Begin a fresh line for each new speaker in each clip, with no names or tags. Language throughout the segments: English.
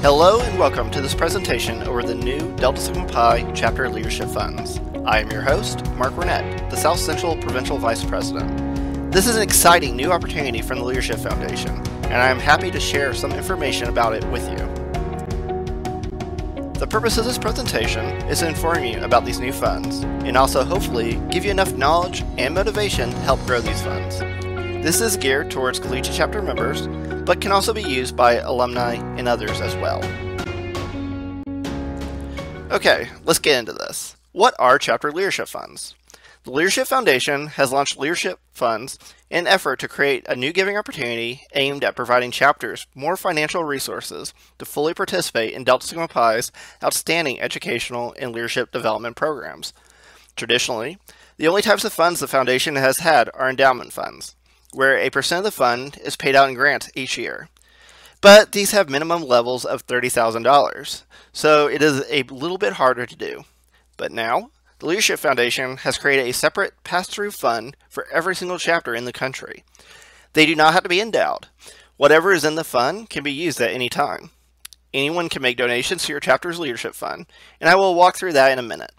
Hello and welcome to this presentation over the new Delta Sigma Pi Chapter Leadership Funds. I am your host, Mark Burnett, the South Central Provincial Vice President. This is an exciting new opportunity from the Leadership Foundation, and I am happy to share some information about it with you. The purpose of this presentation is to inform you about these new funds, and also hopefully give you enough knowledge and motivation to help grow these funds. This is geared towards collegiate chapter members, but can also be used by alumni and others as well. Okay, let's get into this. What are chapter leadership funds? The Leadership Foundation has launched leadership funds in an effort to create a new giving opportunity aimed at providing chapters more financial resources to fully participate in Delta Sigma Pi's outstanding educational and leadership development programs. Traditionally, the only types of funds the Foundation has had are endowment funds, where a percent of the fund is paid out in grants each year. But these have minimum levels of $30,000, so it is a little bit harder to do. But now, the Leadership Foundation has created a separate pass-through fund for every single chapter in the country. They do not have to be endowed. Whatever is in the fund can be used at any time. Anyone can make donations to your chapter's leadership fund, and I will walk through that in a minute.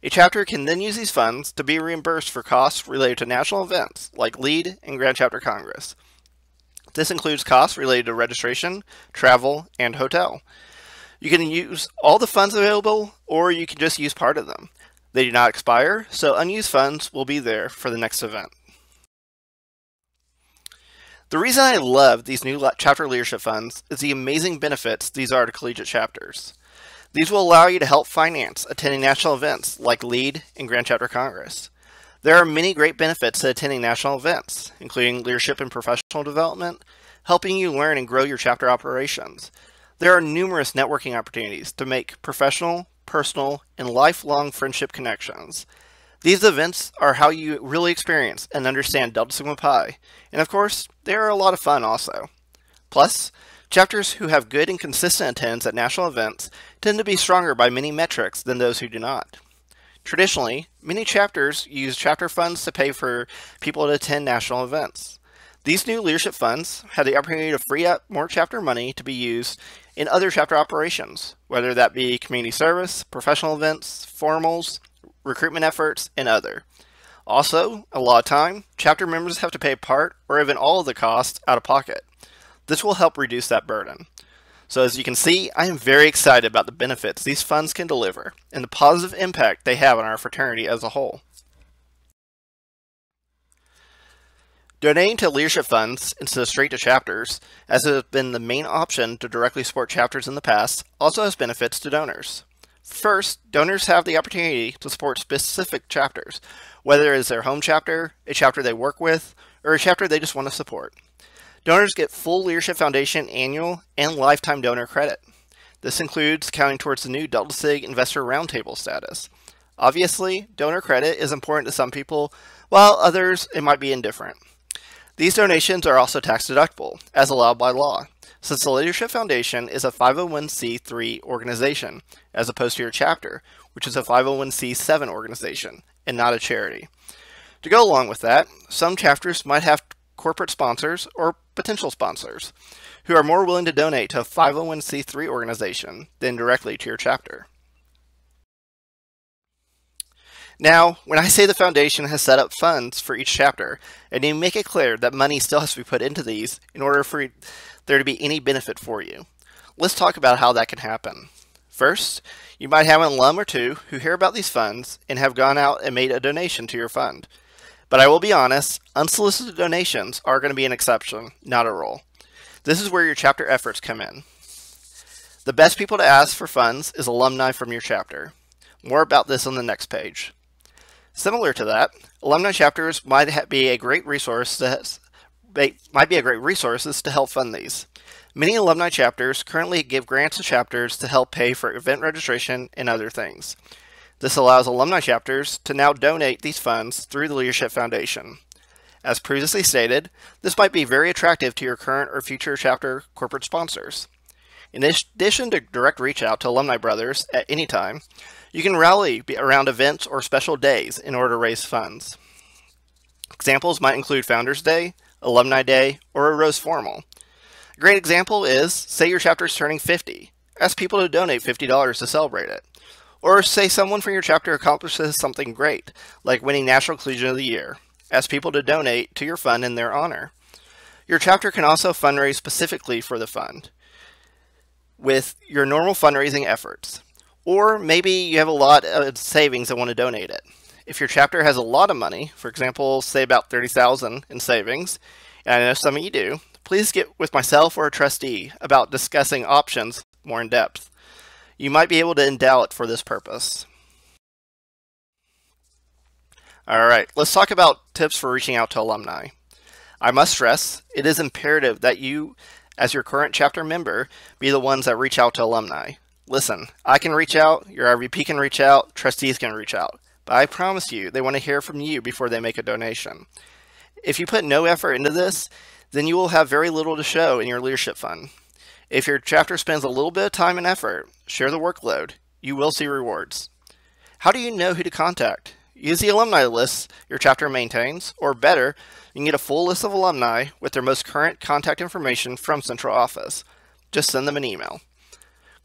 A chapter can then use these funds to be reimbursed for costs related to national events like LEAD and Grand Chapter Congress. This includes costs related to registration, travel, and hotel. You can use all the funds available, or you can just use part of them. They do not expire, so unused funds will be there for the next event. The reason I love these new chapter leadership funds is the amazing benefits these are to collegiate chapters. These will allow you to help finance attending national events like LEAD and Grand Chapter Congress. There are many great benefits to attending national events, including leadership and professional development, helping you learn and grow your chapter operations. There are numerous networking opportunities to make professional, personal, and lifelong friendship connections. These events are how you really experience and understand Delta Sigma Pi, and of course, they are a lot of fun also. Plus, chapters who have good and consistent attendance at national events tend to be stronger by many metrics than those who do not. Traditionally, many chapters use chapter funds to pay for people to attend national events. These new leadership funds have the opportunity to free up more chapter money to be used in other chapter operations, whether that be community service, professional events, formals, recruitment efforts, and other. Also, a lot of time, chapter members have to pay part or even all of the costs out of pocket. This will help reduce that burden. So as you can see, I am very excited about the benefits these funds can deliver and the positive impact they have on our fraternity as a whole. Donating to leadership funds instead of straight to chapters, as it has been the main option to directly support chapters in the past, also has benefits to donors. First, donors have the opportunity to support specific chapters, whether it is their home chapter, a chapter they work with, or a chapter they just want to support. Donors get full Leadership Foundation annual and lifetime donor credit. This includes counting towards the new Delta Sig Investor Roundtable status. Obviously, donor credit is important to some people, while others it might be indifferent. These donations are also tax deductible, as allowed by law, since the Leadership Foundation is a 501c3 organization, as opposed to your chapter, which is a 501c7 organization, and not a charity. To go along with that, some chapters might have corporate sponsors or potential sponsors who are more willing to donate to a 501c3 organization than directly to your chapter. Now, when I say the Foundation has set up funds for each chapter, I need to make it clear that money still has to be put into these in order for there to be any benefit for you. Let's talk about how that can happen. First, you might have an alum or two who hear about these funds and have gone out and made a donation to your fund. But I will be honest, unsolicited donations are going to be an exception, not a rule. This is where your chapter efforts come in. The best people to ask for funds is alumni from your chapter. More about this on the next page. Similar to that, alumni chapters might be a great resource to help fund these. Many alumni chapters currently give grants to chapters to help pay for event registration and other things. This allows alumni chapters to now donate these funds through the Leadership Foundation. As previously stated, this might be very attractive to your current or future chapter corporate sponsors. In addition to direct reach out to alumni brothers at any time, you can rally around events or special days in order to raise funds. Examples might include Founders Day, Alumni Day, or a Rose Formal. A great example is, say your chapter is turning 50. ask people to donate $50 to celebrate it. Or say someone from your chapter accomplishes something great, like winning National Collegian of the Year. Ask people to donate to your fund in their honor. Your chapter can also fundraise specifically for the fund with your normal fundraising efforts. Or maybe you have a lot of savings and want to donate it. If your chapter has a lot of money, for example, say about $30,000 in savings, and I know some of you do, please get with myself or a trustee about discussing options more in depth. You might be able to endow it for this purpose. Alright, let's talk about tips for reaching out to alumni. I must stress, it is imperative that you, as your current chapter member, be the ones that reach out to alumni. Listen, I can reach out, your RVP can reach out, trustees can reach out, but I promise you they want to hear from you before they make a donation. If you put no effort into this, then you will have very little to show in your leadership fund. If your chapter spends a little bit of time and effort, share the workload, you will see rewards. How do you know who to contact? Use the alumni lists your chapter maintains, or better, you can get a full list of alumni with their most current contact information from central office. Just send them an email.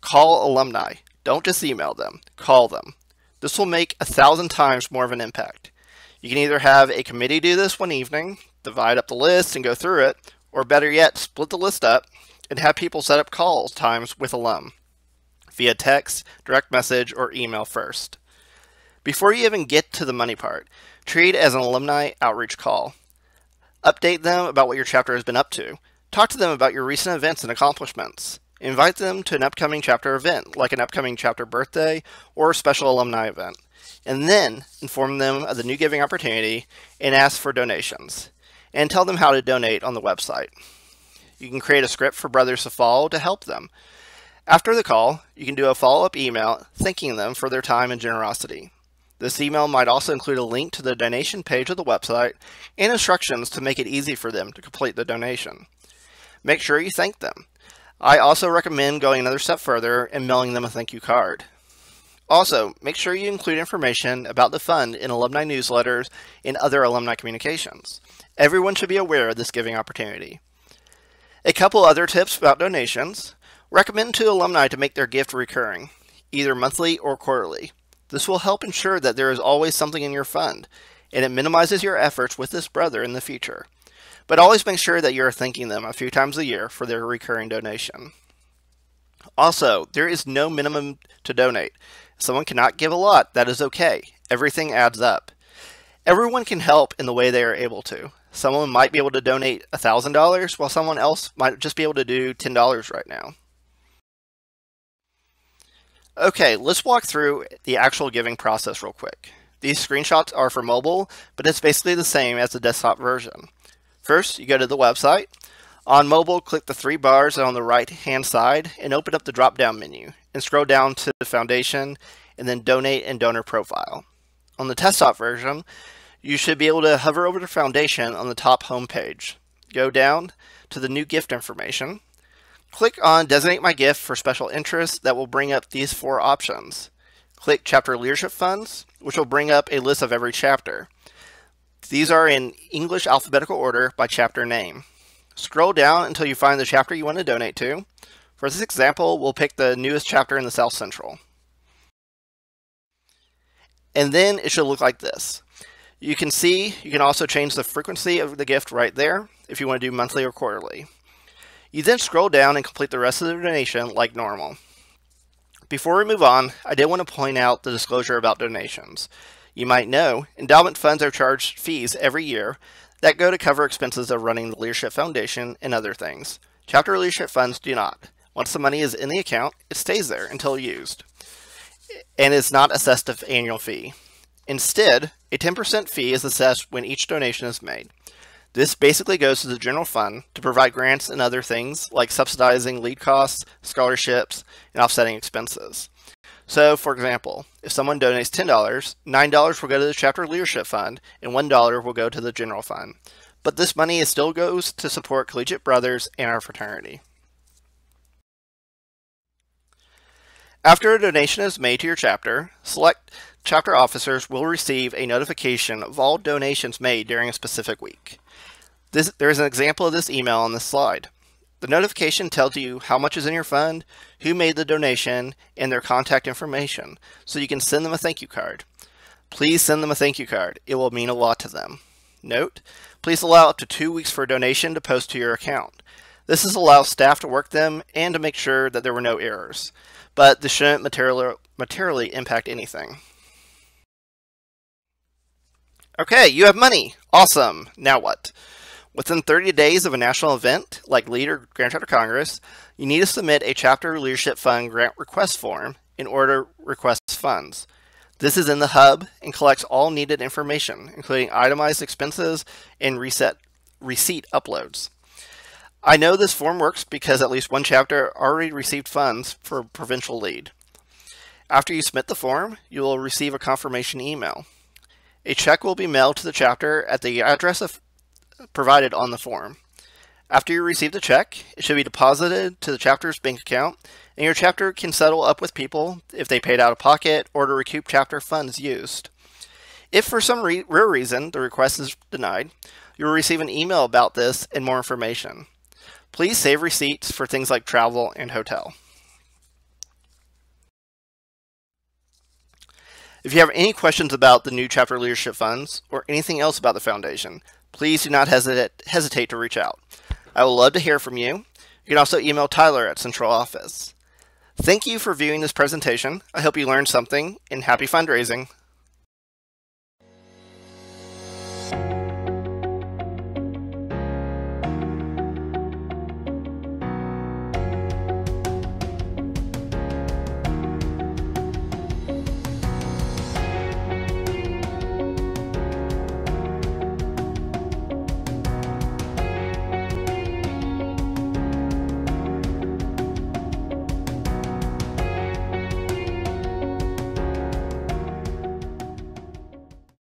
Call alumni. Don't just email them. Call them. This will make 1,000 times more of an impact. You can either have a committee do this one evening, divide up the list and go through it, or better yet, split the list up and have people set up call times with alum via text, direct message, or email first. Before you even get to the money part, treat it as an alumni outreach call. Update them about what your chapter has been up to. Talk to them about your recent events and accomplishments. Invite them to an upcoming chapter event, like an upcoming chapter birthday or a special alumni event. And then inform them of the new giving opportunity and ask for donations. And tell them how to donate on the website. You can create a script for brothers to follow to help them. After the call, you can do a follow-up email thanking them for their time and generosity. This email might also include a link to the donation page of the website and instructions to make it easy for them to complete the donation. Make sure you thank them. I also recommend going another step further and mailing them a thank you card. Also, make sure you include information about the fund in alumni newsletters and other alumni communications. Everyone should be aware of this giving opportunity. A couple other tips about donations. Recommend to alumni to make their gift recurring, either monthly or quarterly. This will help ensure that there is always something in your fund, and it minimizes your efforts with this brother in the future. But always make sure that you are thanking them a few times a year for their recurring donation. Also, there is no minimum to donate. If someone cannot give a lot, that is okay. Everything adds up. Everyone can help in the way they are able to. Someone might be able to donate $1,000, while someone else might just be able to do $10 right now. Okay, let's walk through the actual giving process real quick. These screenshots are for mobile, but it's basically the same as the desktop version. First, you go to the website. On mobile, click the three bars on the right-hand side and open up the drop-down menu and scroll down to the foundation and then donate and donor profile. On the desktop version, you should be able to hover over the foundation on the top home page. Go down to the new gift information. Click on Designate My Gift for Special Interest. That will bring up these four options. Click Chapter Leadership Funds, which will bring up a list of every chapter. These are in English alphabetical order by chapter name. Scroll down until you find the chapter you want to donate to. For this example, we'll pick the newest chapter in the South Central. And then it should look like this. You can see you can also change the frequency of the gift right there if you want to do monthly or quarterly. You then scroll down and complete the rest of the donation like normal. Before we move on, I did want to point out the disclosure about donations. You might know, endowment funds are charged fees every year that go to cover expenses of running the Leadership Foundation and other things. Chapter leadership funds do not. Once the money is in the account, it stays there until used, and is not assessed an annual fee. Instead, a 10% fee is assessed when each donation is made. This basically goes to the general fund to provide grants and other things like subsidizing lead costs, scholarships, and offsetting expenses. So, for example, if someone donates $10, $9 will go to the Chapter Leadership Fund and $1 will go to the general fund. But this money still goes to support collegiate brothers and our fraternity. After a donation is made to your chapter, select chapter officers will receive a notification of all donations made during a specific week. There is an example of this email on this slide. The notification tells you how much is in your fund, who made the donation, and their contact information, so you can send them a thank you card. Please send them a thank you card. It will mean a lot to them. Note, please allow up to 2 weeks for a donation to post to your account. This allows staff to work them and to make sure that there were no errors, but this shouldn't materially impact anything. Okay, you have money. Awesome. Now what? Within 30 days of a national event, like LEAD or Grand Chapter Congress, you need to submit a Chapter Leadership Fund grant request form in order to request funds. This is in the hub and collects all needed information, including itemized expenses and receipt uploads. I know this form works because at least one chapter already received funds for provincial LEAD. After you submit the form, you will receive a confirmation email. A check will be mailed to the chapter at the address provided on the form. After you receive the check, it should be deposited to the chapter's bank account, and your chapter can settle up with people if they paid out of pocket or to recoup chapter funds used. If for some rare reason the request is denied, you will receive an email about this and more information. Please save receipts for things like travel and hotel. If you have any questions about the new chapter leadership funds or anything else about the foundation, please do not hesitate to reach out. I would love to hear from you. You can also email Tyler at Central Office. Thank you for viewing this presentation. I hope you learned something, and happy fundraising.